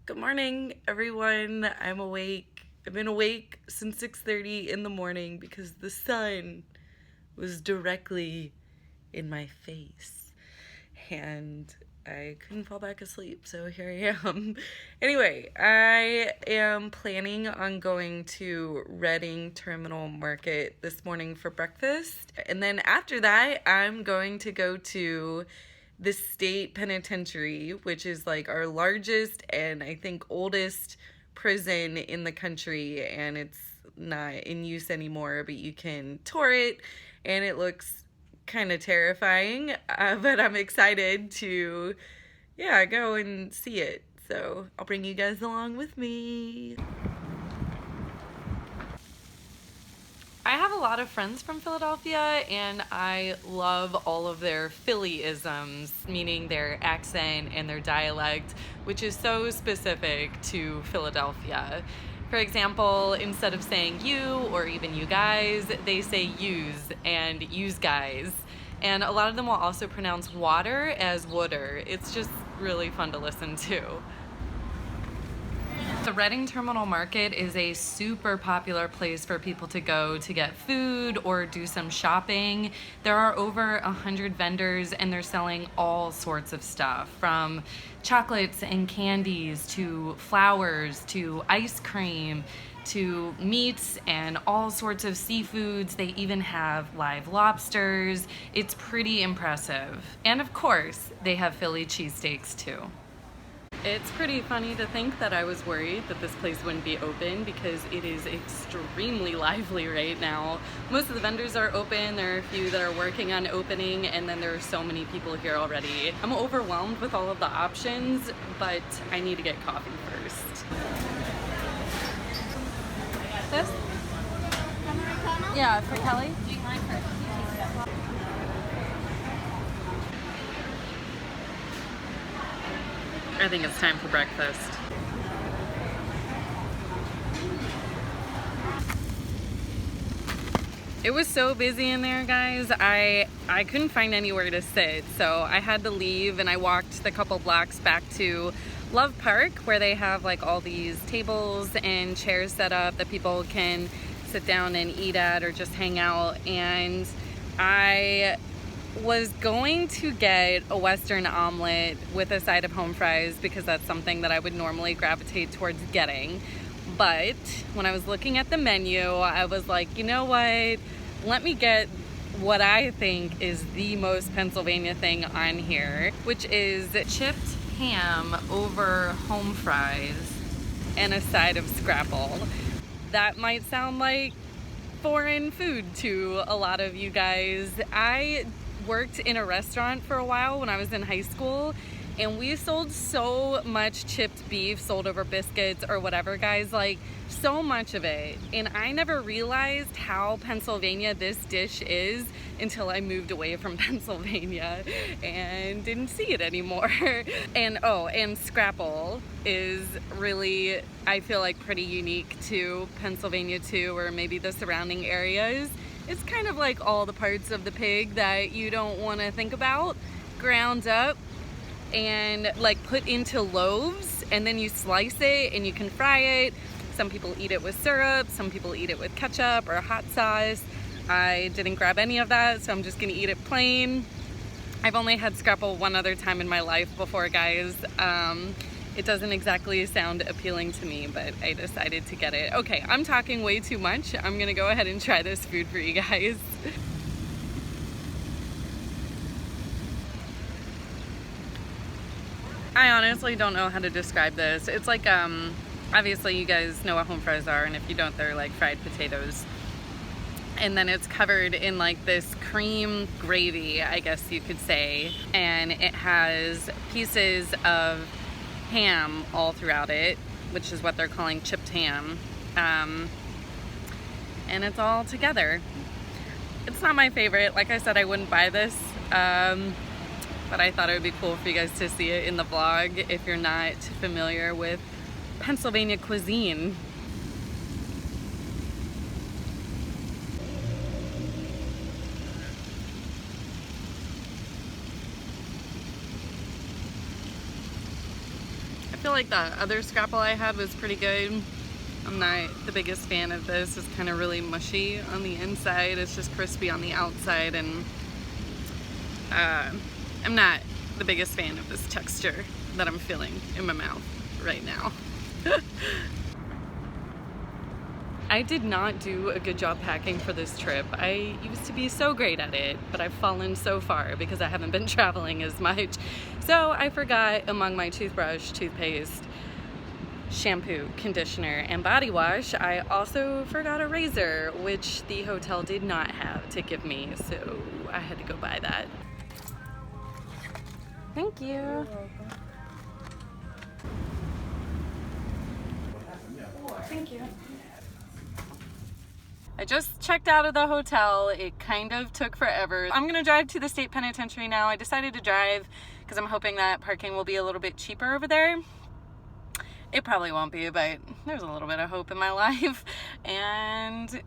Good morning, everyone. I'm awake. I've been awake since 6:30 in the morning because the sun was directly in my face and I couldn't fall back asleep, so here I am. Anyway, I am planning on going to Reading Terminal Market this morning for breakfast, and then after that, I'm going to go to the state penitentiary, which is like our largest and I think oldest prison in the country, and it's not in use anymore, but you can tour it, and it looks kind of terrifying, but I'm excited to, go and see it. So I'll bring you guys along with me. I have a lot of friends from Philadelphia, and I love all of their Phillyisms, meaning their accent and their dialect, which is so specific to Philadelphia. For example, instead of saying you or even you guys, they say yous and yous guys. And a lot of them will also pronounce water as wooder. It's just really fun to listen to. The Reading Terminal Market is a super popular place for people to go to get food or do some shopping. There are over 100 vendors, and they're selling all sorts of stuff, from chocolates and candies to flowers to ice cream to meats and all sorts of seafoods. They even have live lobsters. It's pretty impressive. And of course, they have Philly cheesesteaks too. It's pretty funny to think that I was worried that this place wouldn't be open because it is extremely lively right now. Most of the vendors are open, there are a few that are working on opening, and then there are so many people here already. I'm overwhelmed with all of the options, but I need to get coffee first. This? Americano? Yeah, for Kelly? Do you mind first? I think it's time for breakfast. It was so busy in there, guys. I couldn't find anywhere to sit, so I had to leave, and I walked the couple blocks back to Love Park, where they have like all these tables and chairs set up that people can sit down and eat at or just hang out. And I was going to get a Western omelet with a side of home fries because that's something that I would normally gravitate towards getting. But when I was looking at the menu, I was like, you know what? Let me get what I think is the most Pennsylvania thing on here, which is chipped ham over home fries and a side of Scrapple. That might sound like foreign food to a lot of you guys. I worked in a restaurant for a while when I was in high school, and we sold so much chipped beef sold over biscuits or whatever, guys, like so much of it. And I never realized how Pennsylvania this dish is until I moved away from Pennsylvania and didn't see it anymore. And Scrapple is really, I feel like, pretty unique to Pennsylvania too, or maybe the surrounding areas. It's kind of like all the parts of the pig that you don't want to think about, ground up and like put into loaves, and then you slice it and you can fry it. Some people eat it with syrup, some people eat it with ketchup or hot sauce. I didn't grab any of that, so I'm just gonna eat it plain. I've only had Scrapple one other time in my life before, guys. It doesn't exactly sound appealing to me, but I decided to get it. Okay, I'm talking way too much. I'm gonna go ahead and try this food for you guys. I honestly don't know how to describe this. It's like, obviously you guys know what home fries are, and if you don't, they're like fried potatoes. And then it's covered in like this cream gravy, I guess you could say, and it has pieces of ham all throughout it, which is what they're calling chipped ham, and it's all together. It's not my favorite. Like I said, I wouldn't buy this, but I thought it would be cool for you guys to see it in the vlog if you're not familiar with Pennsylvania cuisine. feel like the other Scrapple I had was pretty good. I'm not the biggest fan of this. It's kind of really mushy on the inside. It's just crispy on the outside, and I'm not the biggest fan of this texture that I'm feeling in my mouth right now. I did not do a good job packing for this trip. I used to be so great at it, but I've fallen so far because I haven't been traveling as much. So I forgot, among my toothbrush, toothpaste, shampoo, conditioner, and body wash, I also forgot a razor, which the hotel did not have to give me, so I had to go buy that. Thank you. You're welcome. Thank you. I just checked out of the hotel. It kind of took forever. I'm gonna drive to the state penitentiary now. I decided to drive because I'm hoping that parking will be a little bit cheaper over there. It probably won't be, but there's a little bit of hope in my life. And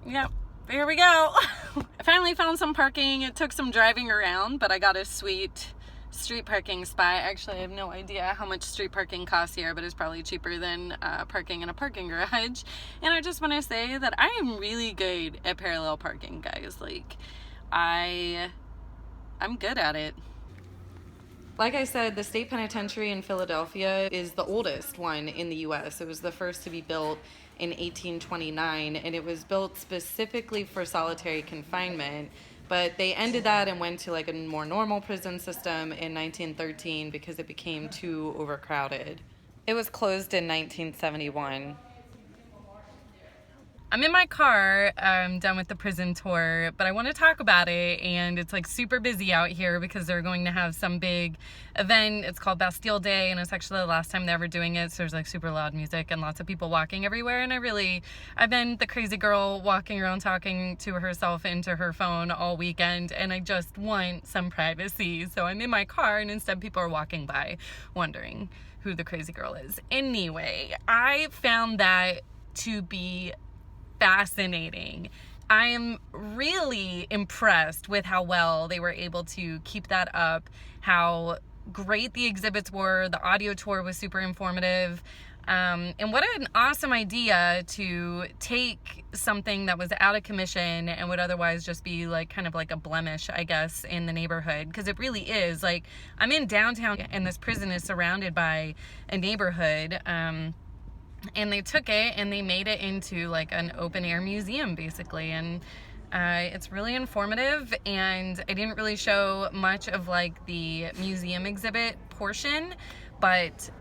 yeah, here we go. I finally found some parking. It took some driving around, but I got a sweet street parking spot. Actually, I have no idea how much street parking costs here, but it's probably cheaper than parking in a parking garage. And I just want to say that I am really good at parallel parking, guys. Like, I'm good at it. Like I said, the state penitentiary in Philadelphia is the oldest one in the US. It was the first to be built in 1829, and it was built specifically for solitary confinement. But they ended that and went to like a more normal prison system in 1913 because it became too overcrowded. It was closed in 1971. I'm in my car, I'm done with the prison tour, but I want to talk about it, and it's like super busy out here because they're going to have some big event. It's called Bastille Day, and it's actually the last time they're ever doing it, so there's like super loud music and lots of people walking everywhere, and I've been the crazy girl walking around talking to herself into her phone all weekend, and I just want some privacy. So I'm in my car, and instead people are walking by wondering who the crazy girl is. Anyway, I found that to be fascinating. I am really impressed with how well they were able to keep that up, how great the exhibits were. The audio tour was super informative. And what an awesome idea to take something that was out of commission and would otherwise just be like kind of like a blemish, I guess, in the neighborhood. Because it really is. Like, I'm in downtown and this prison is surrounded by a neighborhood. And they took it and they made it into like an open air museum basically, and it's really informative. And I didn't really show much of like the museum exhibit portion, but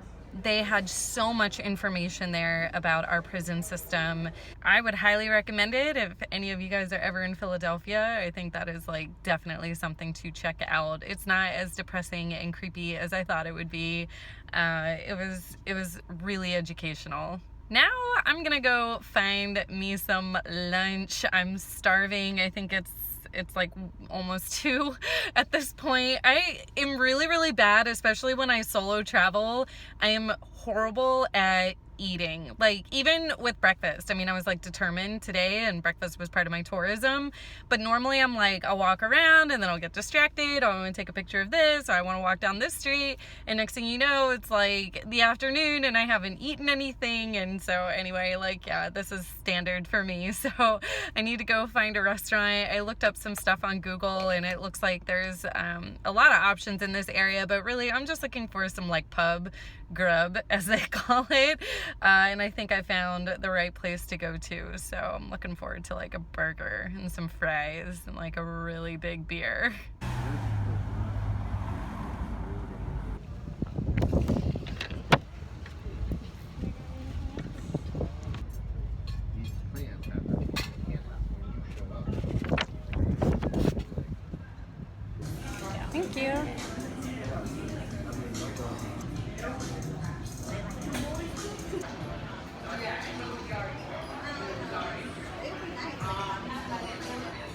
they had so much information there about our prison system. I would highly recommend it if any of you guys are ever in Philadelphia. I think that is like definitely something to check out. It's not as depressing and creepy as I thought it would be. It was really educational. Now I'm gonna go find me some lunch. I'm starving. I think it's like almost 2 at this point. I am really bad, especially when I solo travel. I am horrible at eating, like even with breakfast. I mean, I was like determined today, and breakfast was part of my tourism, but normally I'm like, I'll walk around and then I'll get distracted, or I want to take a picture of this, or I want to walk down this street, and next thing you know, it's like the afternoon and I haven't eaten anything. And so anyway, like, yeah, this is standard for me. So I need to go find a restaurant. I looked up some stuff on Google, and it looks like there's a lot of options in this area, but really I'm just looking for some like pub grub, as they call it, and I think I found the right place to go to. So I'm looking forward to like a burger and some fries and like a really big beer. Thank you.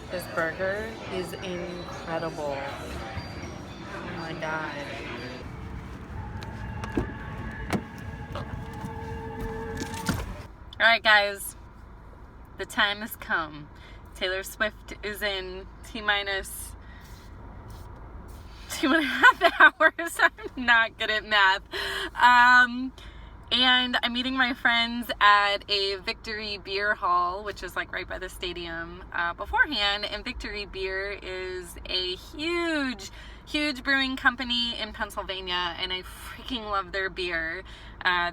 This burger is incredible. Oh my God. All right, guys, the time has come. Taylor Swift is in T-minus 2.5 hours. I'm not good at math. And I'm meeting my friends at a Victory Beer Hall, which is like right by the stadium beforehand. And Victory Beer is a huge brewing company in Pennsylvania, and I freaking love their beer.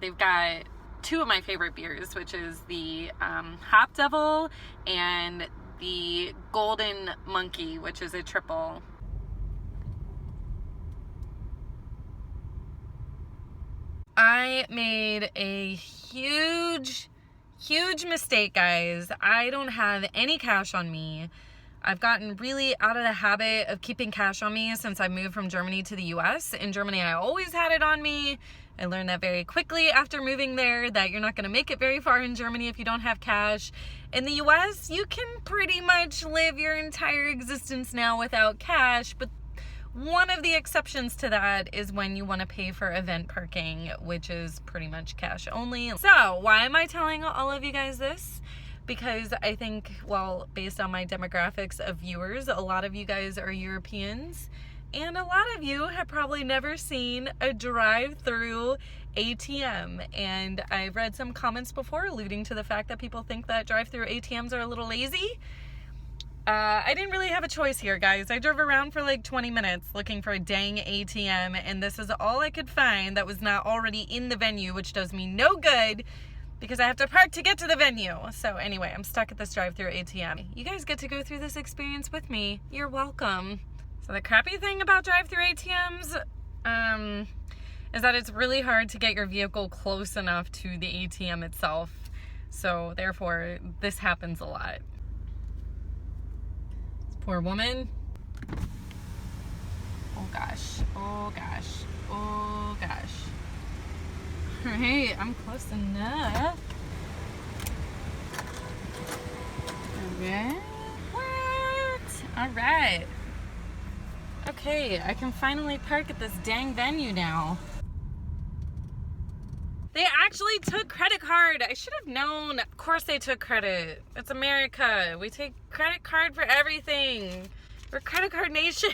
They've got two of my favorite beers, which is the Hop Devil and the Golden Monkey, which is a triple. I made a huge mistake, guys. I don't have any cash on me. I've gotten really out of the habit of keeping cash on me since I moved from Germany to the US. In Germany, I always had it on me. I learned that very quickly after moving there, that you're not going to make it very far in Germany if you don't have cash. In the US, you can pretty much live your entire existence now without cash, but one of the exceptions to that is when you want to pay for event parking, which is pretty much cash only. So why am I telling all of you guys this? Because I think, well, based on my demographics of viewers, a lot of you guys are Europeans, and a lot of you have probably never seen a drive-through ATM. And I've read some comments before alluding to the fact that people think that drive-through ATMs are a little lazy. I didn't really have a choice here, guys. I drove around for like 20 minutes looking for a dang ATM, and this is all I could find that was not already in the venue, which does me no good because I have to park to get to the venue. So anyway, I'm stuck at this drive-through ATM. You guys get to go through this experience with me. You're welcome. So the crappy thing about drive-through ATMs is that it's really hard to get your vehicle close enough to the ATM itself. So therefore, this happens a lot. Poor woman. Oh gosh. Oh gosh. Oh gosh. Alright, I'm close enough. Alright. What? Alright. Okay, I can finally park at this dang venue now. They actually took credit card. I should have known. Of course they took credit. It's America. We take credit card for everything. We're credit card nation.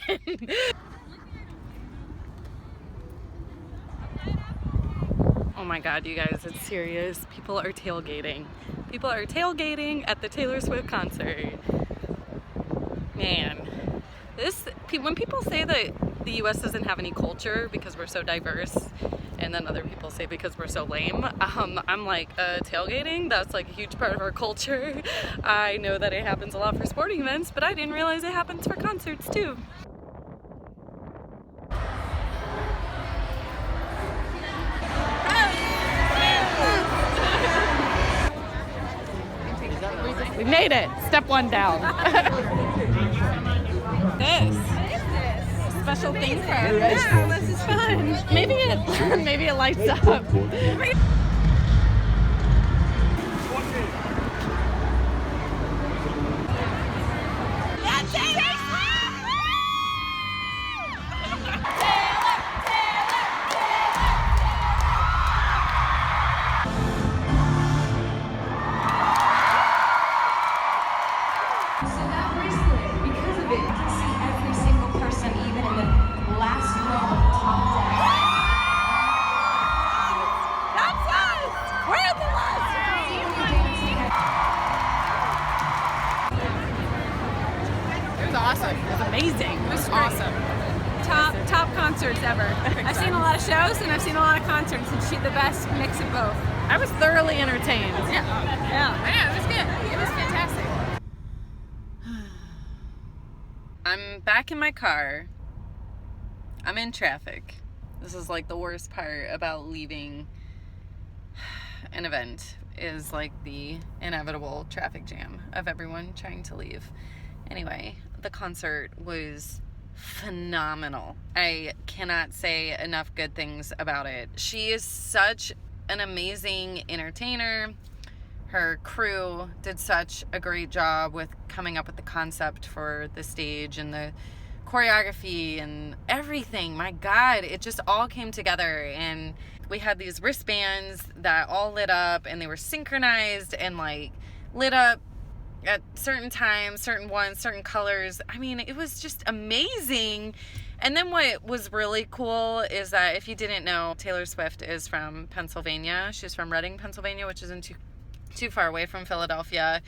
Oh my God, you guys, it's serious. People are tailgating. People are tailgating at the Taylor Swift concert. Man, when people say that the US doesn't have any culture because we're so diverse, and then other people say because we're so lame, I'm like, tailgating? That's like a huge part of our culture. I know that it happens a lot for sporting events, but I didn't realize it happens for concerts too. We made it. Step one down. This special thing for us. Yeah, this is fun. Maybe it lights up. Awesome. It was amazing. It was awesome. Top concerts ever. I've seen a lot of shows and I've seen a lot of concerts, and she's the best mix of both. I was thoroughly entertained. Yeah, it was good. It was fantastic. I'm back in my car. I'm in traffic. This is like the worst part about leaving an event, is like the inevitable traffic jam of everyone trying to leave. Anyway, the concert was phenomenal. I cannot say enough good things about it. She is such an amazing entertainer. Her crew did such a great job with coming up with the concept for the stage and the choreography and everything. My God, it just all came together, and we had these wristbands that all lit up, and they were synchronized and like lit up at certain times, certain ones, certain colors. I mean, it was just amazing. And then what was really cool is that if you didn't know, Taylor Swift is from Pennsylvania. She's from Reading, Pennsylvania, which isn't too far away from Philadelphia.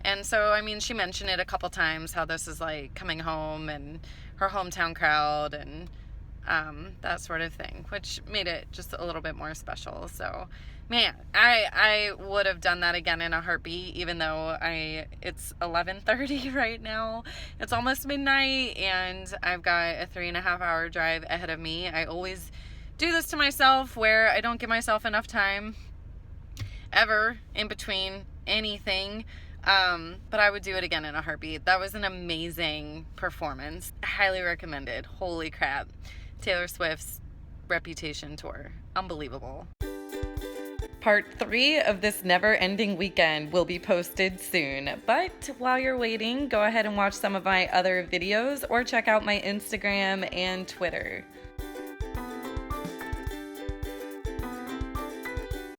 And so, I mean, she mentioned it a couple times, how this is like coming home and her hometown crowd and that sort of thing, which made it just a little bit more special. So, man, I would have done that again in a heartbeat, even though it's 11:30 right now. It's almost midnight, and I've got a 3.5-hour drive ahead of me. I always do this to myself, where I don't give myself enough time ever in between anything. But I would do it again in a heartbeat. That was an amazing performance. Highly recommended. Holy crap. Taylor Swift's Reputation tour. Unbelievable. Part 3 of this never-ending weekend will be posted soon. But while you're waiting, go ahead and watch some of my other videos or check out my Instagram and Twitter.